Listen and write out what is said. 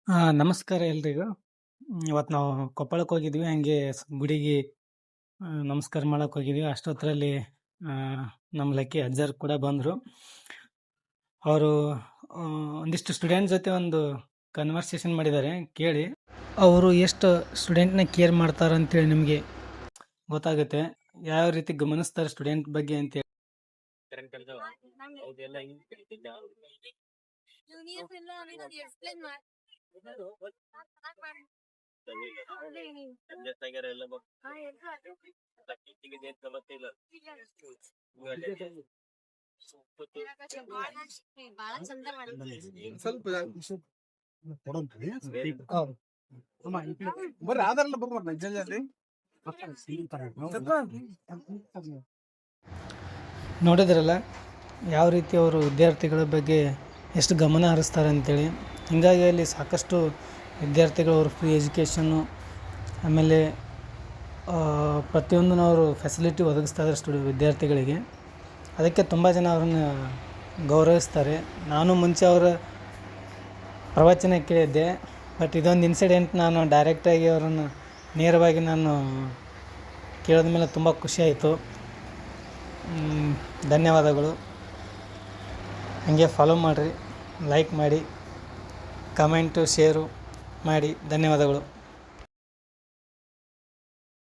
ನಮಸ್ಕಾರ ಎಲ್ರಿಗೂ. ಇವತ್ತು ನಾವು ಕೊಪ್ಪಳಕ್ಕೆ ಹೋಗಿದ್ವಿ. ಹಂಗೆ ಗುಡಿಗೆ ನಮಸ್ಕಾರ ಮಾಡಕ್ಕೆ ಹೋಗಿದ್ವಿ. ಅಷ್ಟೊತ್ತರಲ್ಲಿ ನಮ್ಮ ಲಕ್ಕಿ ಅಜ್ಜರು ಕೂಡ ಬಂದರು. ಅವರು ಒಂದಿಷ್ಟು ಸ್ಟೂಡೆಂಟ್ ಜೊತೆ ಒಂದು ಕನ್ವರ್ಸೇಷನ್ ಮಾಡಿದ್ದಾರೆ, ಕೇಳಿ. ಅವರು ಎಷ್ಟು ಸ್ಟೂಡೆಂಟ್ನ ಕೇರ್ ಮಾಡ್ತಾರೆ ಅಂತೇಳಿ ನಿಮಗೆ ಗೊತ್ತಾಗುತ್ತೆ. ಯಾವ ರೀತಿ ಗಮನಿಸ್ತಾರೆ ಸ್ಟೂಡೆಂಟ್ ಬಗ್ಗೆ ಅಂತೇಳಿ. ಸ್ವಲ್ಪ ಬರ್ರಿ ಆಧಾರಲ್ಲ ಬರ್ಬಾರ್ದು ಜಲ್ದಿ ನೋಡಿದ್ರಲ್ಲ ಯಾವ ರೀತಿ ಅವರು ವಿದ್ಯಾರ್ಥಿಗಳ ಬಗ್ಗೆ ಎಷ್ಟು ಗಮನ ಹರಿಸ್ತಾರೆ ಅಂತೇಳಿ. ಹೀಗಾಗಿ ಅಲ್ಲಿ ಸಾಕಷ್ಟು ವಿದ್ಯಾರ್ಥಿಗಳು ಅವ್ರ ಫ್ರೀ ಎಜುಕೇಷನ್ನು, ಆಮೇಲೆ ಪ್ರತಿಯೊಂದನ್ನು ಅವರು ಫೆಸಿಲಿಟಿ ಒದಗಿಸ್ತಾ ಇದ್ದಾರೆ ವಿದ್ಯಾರ್ಥಿಗಳಿಗೆ. ಅದಕ್ಕೆ ತುಂಬ ಜನ ಅವ್ರನ್ನ ಗೌರವಿಸ್ತಾರೆ. ನಾನು ಮುಂಚೆ ಅವರ ಪ್ರವಚನ ಕೇಳಿದ್ದೆ, ಬಟ್ ಇದೊಂದು ಇನ್ಸಿಡೆಂಟ್ ನಾನು ಡೈರೆಕ್ಟಾಗಿ ಅವರನ್ನು ನೇರವಾಗಿ ನಾನು ಕೇಳಿದ ಮೇಲೆ ತುಂಬ ಖುಷಿಯಾಯಿತು. ಧನ್ಯವಾದಗಳು. ಹಾಗೆ ಫಾಲೋ ಮಾಡಿರಿ, ಲೈಕ್ ಮಾಡಿ, ಕಮೆಂಟು, ಶೇರು ಮಾಡಿ. ಧನ್ಯವಾದಗಳು.